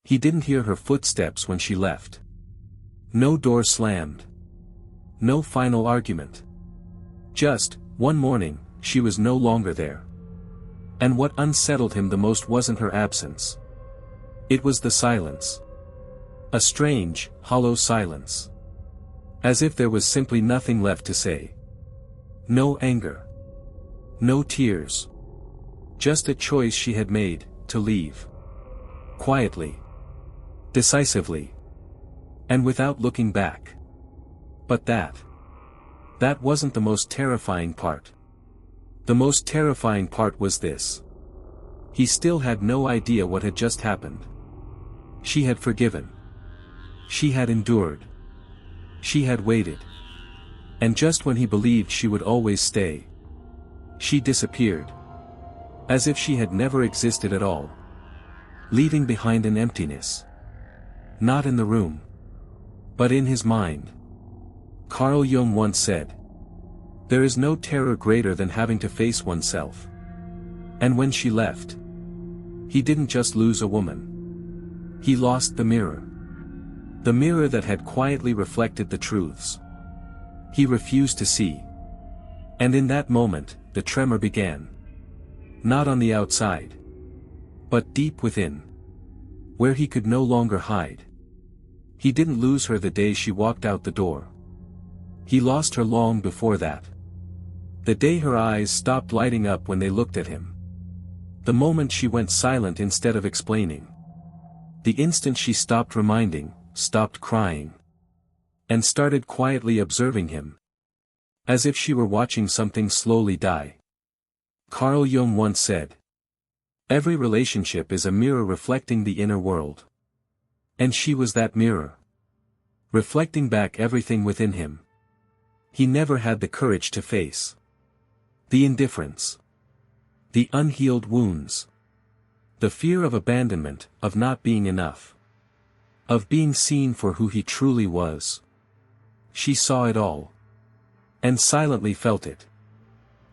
He didn't hear her footsteps when she left. No door slammed. No final argument. Just, one morning, she was no longer there. And what unsettled him the most wasn't her absence. It was the silence. A strange, hollow silence. As if there was simply nothing left to say. No anger. No tears. Just a choice she had made, to leave. Quietly. Decisively. And without looking back. But that wasn't the most terrifying part. The most terrifying part was this. He still had no idea what had just happened. She had forgiven. She had endured. She had waited. And just when he believed she would always stay, she disappeared. As if she had never existed at all. Leaving behind an emptiness. Not in the room. But in his mind. Carl Jung once said, "There is no terror greater than having to face oneself." And when she left, he didn't just lose a woman. He lost the mirror. The mirror that had quietly reflected the truths he refused to see. And in that moment, the tremor began. Not on the outside. But deep within. Where he could no longer hide. He didn't lose her the day she walked out the door. He lost her long before that. The day her eyes stopped lighting up when they looked at him. The moment she went silent instead of explaining. The instant she stopped reminding, stopped crying. And started quietly observing him. As if she were watching something slowly die. Carl Jung once said, "Every relationship is a mirror reflecting the inner world." And she was that mirror. Reflecting back everything within him. He never had the courage to face. The indifference. The unhealed wounds. The fear of abandonment, of not being enough. Of being seen for who he truly was. She saw it all. And silently felt it.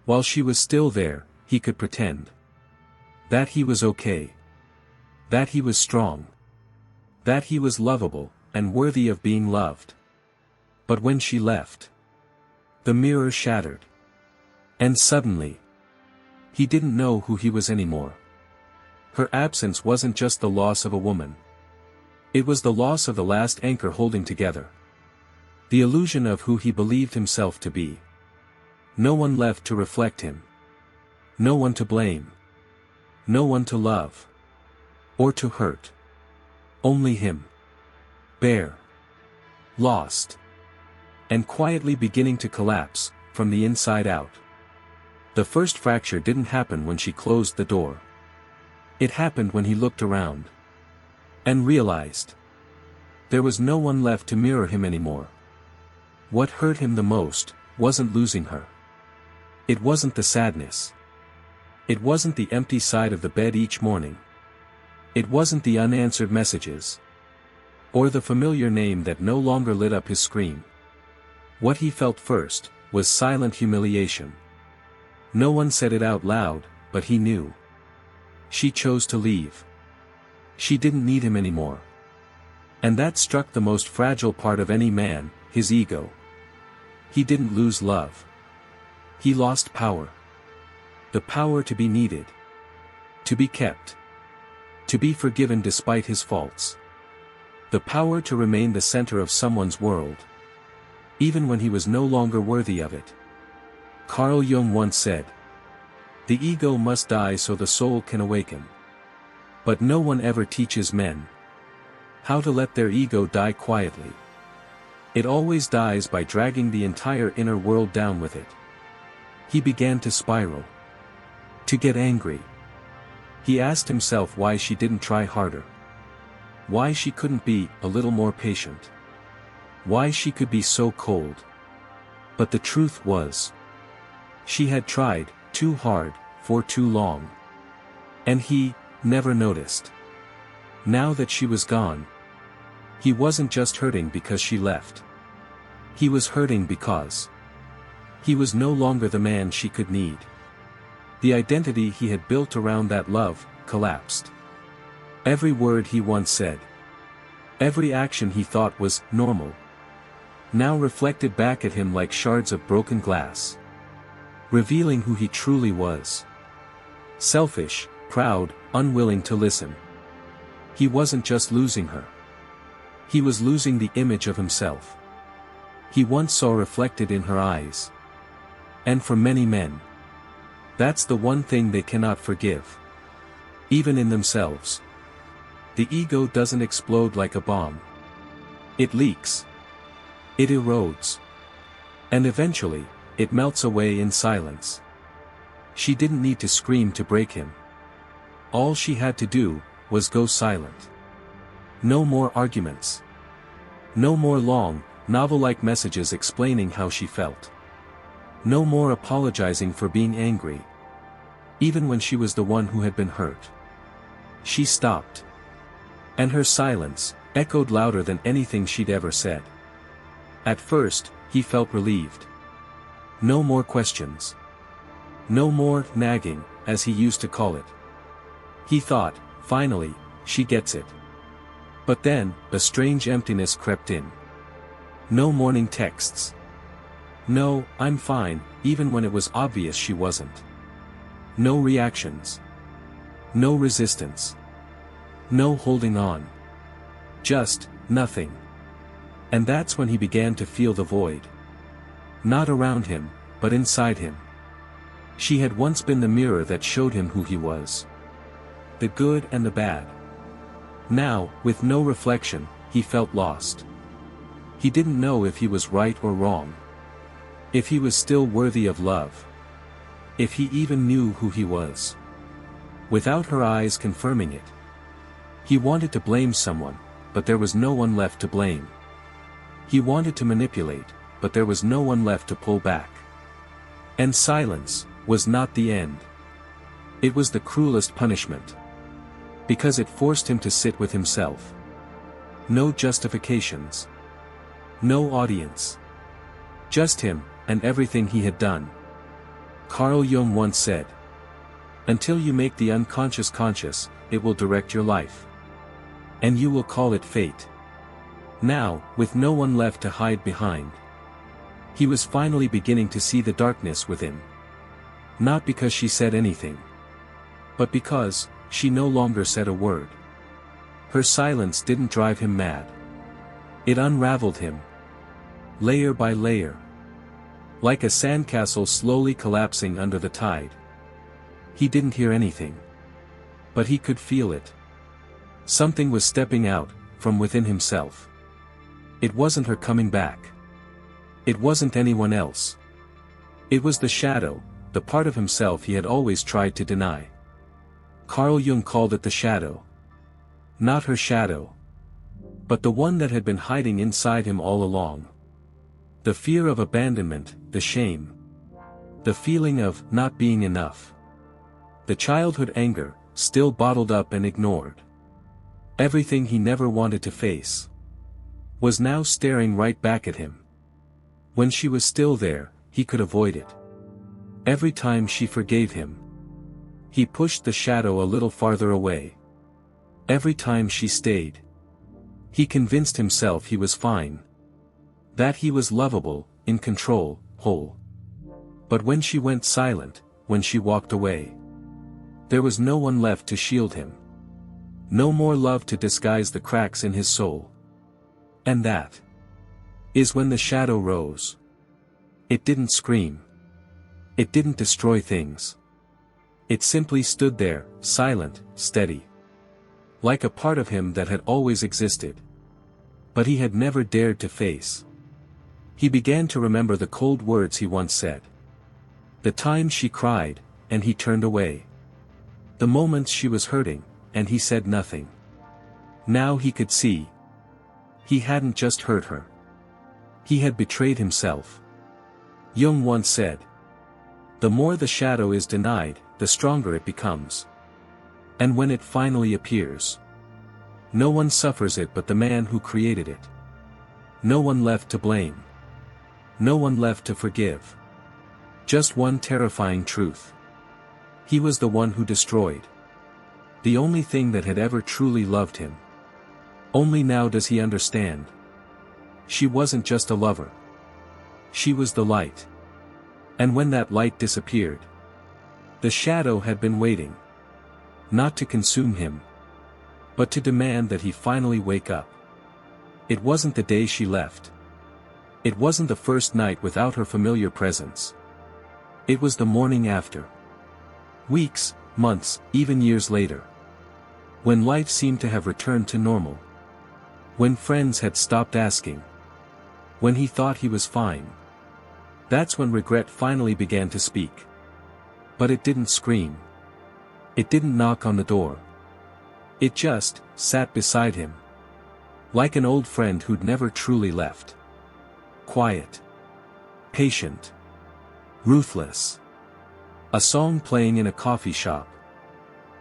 While she was still there, he could pretend. That he was okay. That he was strong. That he was lovable, and worthy of being loved. But when she left, the mirror shattered. And suddenly, he didn't know who he was anymore. Her absence wasn't just the loss of a woman. It was the loss of the last anchor holding together. The illusion of who he believed himself to be. No one left to reflect him. No one to blame. No one to love. Or to hurt. Only him. Bare. Lost. And quietly beginning to collapse, from the inside out. The first fracture didn't happen when she closed the door. It happened when he looked around. And realized. There was no one left to mirror him anymore. What hurt him the most, wasn't losing her. It wasn't the sadness. It wasn't the empty side of the bed each morning. It wasn't the unanswered messages. Or the familiar name that no longer lit up his screen. What he felt first, was silent humiliation. No one said it out loud, but he knew. She chose to leave. She didn't need him anymore. And that struck the most fragile part of any man, his ego. He didn't lose love. He lost power. The power to be needed. To be kept. To be forgiven despite his faults. The power to remain the center of someone's world. Even when he was no longer worthy of it. Carl Jung once said, "The ego must die so the soul can awaken." But no one ever teaches men how to let their ego die quietly. It always dies by dragging the entire inner world down with it. He began to spiral. To get angry. He asked himself why she didn't try harder. Why she couldn't be a little more patient. Why she could be so cold. But the truth was, she had tried too hard, for too long. And he never noticed. Now that she was gone, he wasn't just hurting because she left. He was hurting because he was no longer the man she could need. The identity he had built around that love collapsed. Every word he once said. Every action he thought was normal. Now reflected back at him like shards of broken glass. Revealing who he truly was. Selfish, proud, unwilling to listen. He wasn't just losing her. He was losing the image of himself he once saw reflected in her eyes. And for many men, that's the one thing they cannot forgive. Even in themselves. The ego doesn't explode like a bomb. It leaks. It erodes. And eventually, it melts away in silence. She didn't need to scream to break him. All she had to do was go silent. No more arguments. No more long, novel-like messages explaining how she felt. No more apologizing for being angry. Even when she was the one who had been hurt. She stopped. And her silence echoed louder than anything she'd ever said. At first, he felt relieved. No more questions. No more nagging, as he used to call it. He thought, finally, she gets it. But then, a strange emptiness crept in. No morning texts. No, I'm fine, even when it was obvious she wasn't. No reactions. No resistance. No holding on. Just, nothing. And that's when he began to feel the void. Not around him, but inside him. She had once been the mirror that showed him who he was. The good and the bad. Now, with no reflection, he felt lost. He didn't know if he was right or wrong. If he was still worthy of love. If he even knew who he was. Without her eyes confirming it. He wanted to blame someone, but there was no one left to blame. He wanted to manipulate, but there was no one left to pull back. And silence was not the end. It was the cruelest punishment. Because it forced him to sit with himself. No justifications. No audience. Just him, and everything he had done. Carl Jung once said, "Until you make the unconscious conscious, it will direct your life. And you will call it fate." Now, with no one left to hide behind, he was finally beginning to see the darkness within. Not because she said anything, but because she no longer said a word. Her silence didn't drive him mad. It unraveled him. Layer by layer. Like a sandcastle slowly collapsing under the tide. He didn't hear anything. But he could feel it. Something was stepping out, from within himself. It wasn't her coming back. It wasn't anyone else. It was the shadow, the part of himself he had always tried to deny. Carl Jung called it the shadow. Not her shadow. But the one that had been hiding inside him all along. The fear of abandonment, the shame. The feeling of not being enough. The childhood anger, still bottled up and ignored. Everything he never wanted to face. Was now staring right back at him. When she was still there, he could avoid it. Every time she forgave him, he pushed the shadow a little farther away. Every time she stayed, he convinced himself he was fine. That he was lovable, in control, whole. But when she went silent, when she walked away, there was no one left to shield him. No more love to disguise the cracks in his soul. And that is when the shadow rose. It didn't scream. It didn't destroy things. It simply stood there, silent, steady. Like a part of him that had always existed. But he had never dared to face. He began to remember the cold words he once said. The times she cried, and he turned away. The moments she was hurting, and he said nothing. Now he could see. He hadn't just hurt her. He had betrayed himself. Jung once said, "The more the shadow is denied, the stronger it becomes. And when it finally appears, no one suffers it but the man who created it. No one left to blame. No one left to forgive. Just one terrifying truth. He was the one who destroyed. The only thing that had ever truly loved him. Only now does he understand. She wasn't just a lover. She was the light. And when that light disappeared, the shadow had been waiting. Not to consume him, but to demand that he finally wake up. It wasn't the day she left. It wasn't the first night without her familiar presence. It was the morning after. Weeks, months, even years later. When life seemed to have returned to normal. When friends had stopped asking. When he thought he was fine. That's when regret finally began to speak. But it didn't scream. It didn't knock on the door. It just sat beside him. Like an old friend who'd never truly left. Quiet. Patient. Ruthless. A song playing in a coffee shop.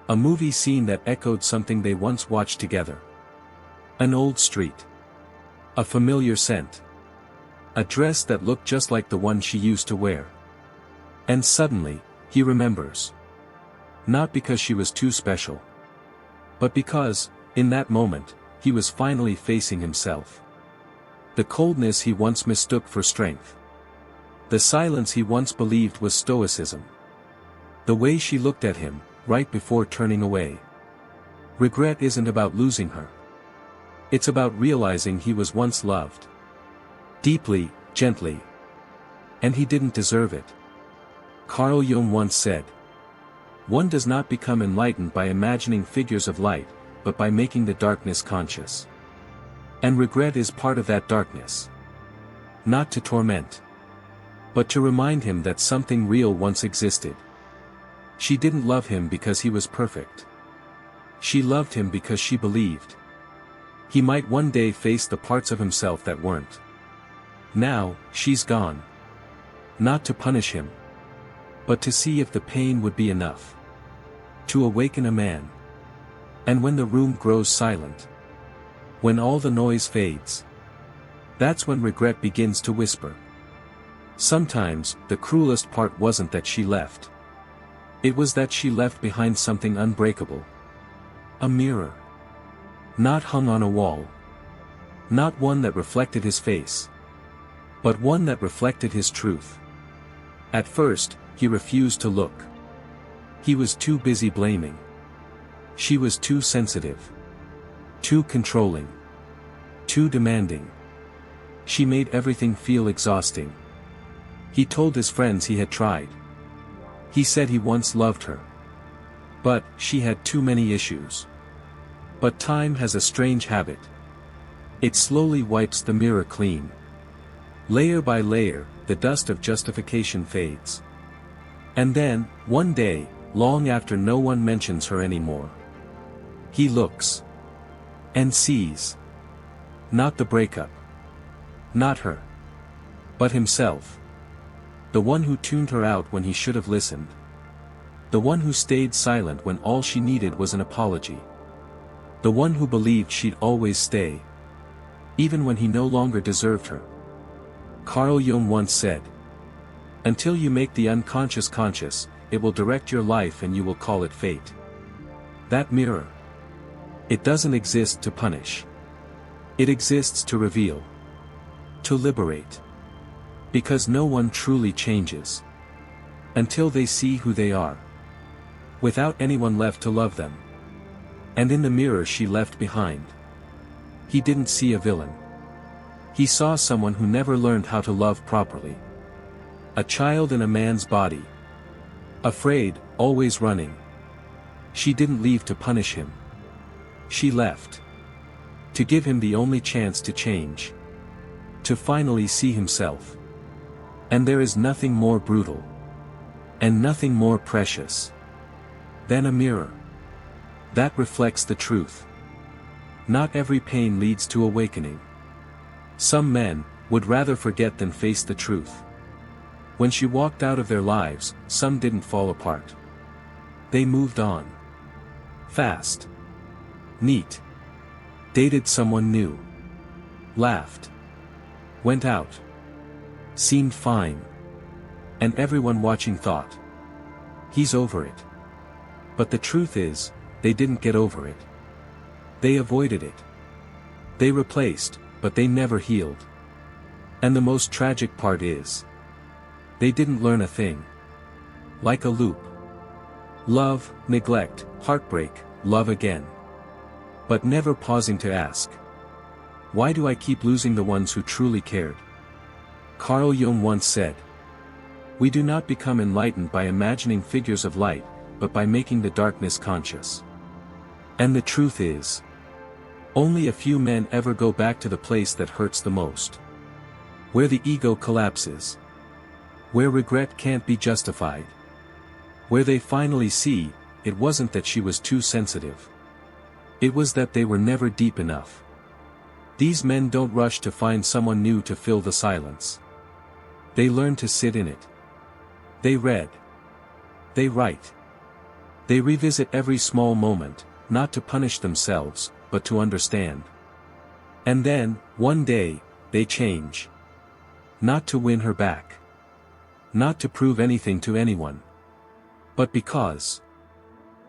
A movie scene that echoed something they once watched together. An old street. A familiar scent. A dress that looked just like the one she used to wear. And suddenly, he remembers. Not because she was too special. But because, in that moment, he was finally facing himself. The coldness he once mistook for strength. The silence he once believed was stoicism. The way she looked at him, right before turning away. Regret isn't about losing her. It's about realizing he was once loved. Deeply, gently. And he didn't deserve it. Carl Jung once said, "One does not become enlightened by imagining figures of light, but by making the darkness conscious." And regret is part of that darkness. Not to torment, but to remind him that something real once existed. She didn't love him because he was perfect. She loved him because she believed he might one day face the parts of himself that weren't. Now, she's gone. Not to punish him, but to see if the pain would be enough to awaken a man. And when the room grows silent, when all the noise fades, that's when regret begins to whisper. Sometimes, the cruelest part wasn't that she left. It was that she left behind something unbreakable. A mirror. Not hung on a wall. Not one that reflected his face. But one that reflected his truth. At first, he refused to look. He was too busy blaming. She was too sensitive. Too controlling. Too demanding. She made everything feel exhausting. He told his friends he had tried. He said he once loved her. But she had too many issues. But time has a strange habit. It slowly wipes the mirror clean. Layer by layer, the dust of justification fades. And then, one day, long after no one mentions her anymore, he looks. And sees. Not the breakup. Not her. But himself. The one who tuned her out when he should have listened. The one who stayed silent when all she needed was an apology. The one who believed she'd always stay. Even when he no longer deserved her. Carl Jung once said, "Until you make the unconscious conscious, it will direct your life and you will call it fate." That mirror. It doesn't exist to punish. It exists to reveal. To liberate. Because no one truly changes until they see who they are. Without anyone left to love them. And in the mirror she left behind, he didn't see a villain. He saw someone who never learned how to love properly. A child in a man's body. Afraid, always running. She didn't leave to punish him. She left. To give him the only chance to change. To finally see himself. And there is nothing more brutal. And nothing more precious. Than a mirror. That reflects the truth. Not every pain leads to awakening. Some men would rather forget than face the truth. When she walked out of their lives, some didn't fall apart. They moved on. Fast. Neat. Dated someone new. Laughed. Went out. Seemed fine. And everyone watching thought, "He's over it." But the truth is, they didn't get over it. They avoided it. They replaced, but they never healed. And the most tragic part is, they didn't learn a thing. Like a loop. Love, neglect, heartbreak, love again. But never pausing to ask, why do I keep losing the ones who truly cared? Carl Jung once said, we do not become enlightened by imagining figures of light, but by making the darkness conscious. And the truth is, only a few men ever go back to the place that hurts the most. Where the ego collapses. Where regret can't be justified. Where they finally see, it wasn't that she was too sensitive. It was that they were never deep enough. These men don't rush to find someone new to fill the silence. They learn to sit in it. They read. They write. They revisit every small moment, not to punish themselves, but to understand. And then, one day, they change. Not to win her back. Not to prove anything to anyone. But because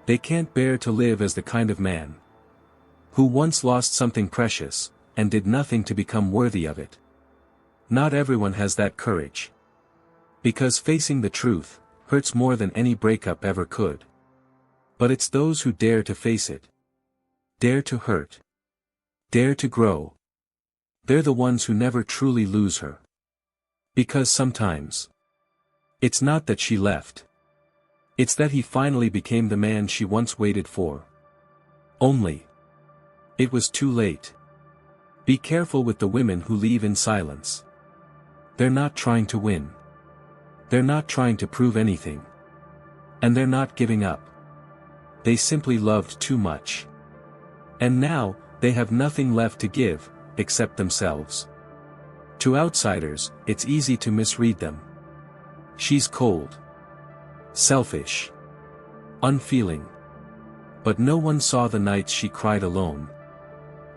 they can't bear to live as the kind of man who once lost something precious, and did nothing to become worthy of it. Not everyone has that courage. Because facing the truth hurts more than any breakup ever could. But it's those who dare to face it. Dare to hurt. Dare to grow. They're the ones who never truly lose her. Because sometimes, it's not that she left. It's that he finally became the man she once waited for. Only, it was too late. Be careful with the women who leave in silence. They're not trying to win. They're not trying to prove anything. And they're not giving up. They simply loved too much. And now, they have nothing left to give, except themselves. To outsiders, it's easy to misread them. She's cold. Selfish. Unfeeling. But no one saw the nights she cried alone.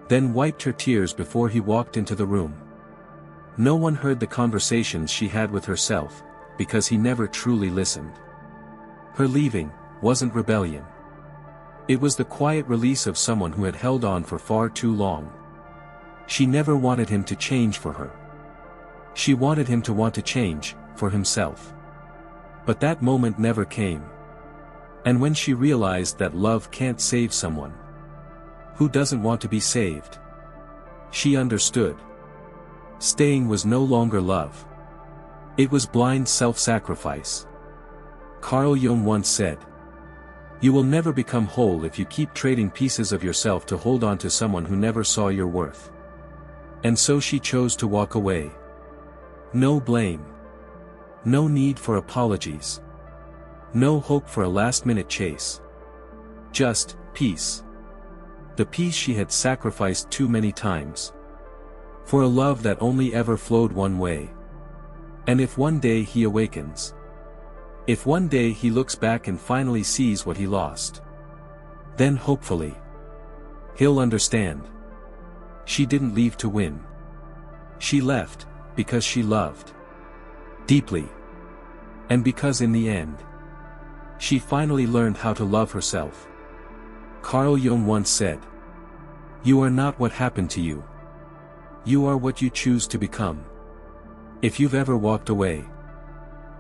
Then wiped her tears before he walked into the room. No one heard the conversations she had with herself, because he never truly listened. Her leaving wasn't rebellion. It was the quiet release of someone who had held on for far too long. She never wanted him to change for her. She wanted him to want to change, for himself. But that moment never came. And when she realized that love can't save someone who doesn't want to be saved, she understood. Staying was no longer love. It was blind self-sacrifice. Carl Jung once said, you will never become whole if you keep trading pieces of yourself to hold on to someone who never saw your worth. And so she chose to walk away. No blame. No need for apologies. No hope for a last-minute chase. Just peace. The peace she had sacrificed too many times. For a love that only ever flowed one way. And if one day he awakens, if one day he looks back and finally sees what he lost, then hopefully, he'll understand. She didn't leave to win. She left, because she loved. Deeply. And because in the end, she finally learned how to love herself. Carl Jung once said, you are not what happened to you. You are what you choose to become. If you've ever walked away,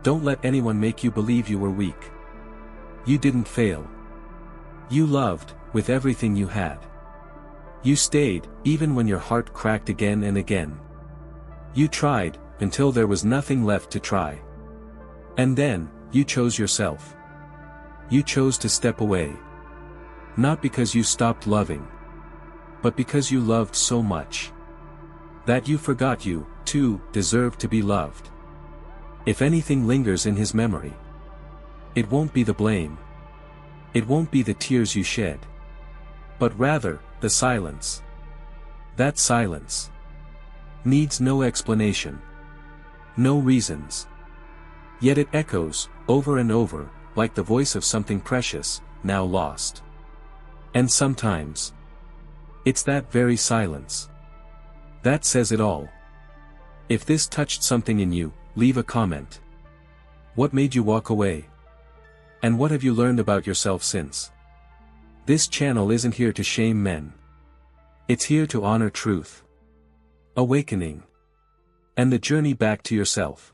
don't let anyone make you believe you were weak. You didn't fail. You loved, with everything you had. You stayed, even when your heart cracked again and again. You tried, until there was nothing left to try. And then, you chose yourself. You chose to step away. Not because you stopped loving, but because you loved so much that you forgot you, too, deserved to be loved. If anything lingers in his memory, it won't be the blame. It won't be the tears you shed. But rather, the silence. That silence needs no explanation. No reasons. Yet it echoes, over and over, like the voice of something precious, now lost. And sometimes, it's that very silence that says it all. If this touched something in you, leave a comment. What made you walk away? And what have you learned about yourself since? This channel isn't here to shame men. It's here to honor truth, awakening, and the journey back to yourself.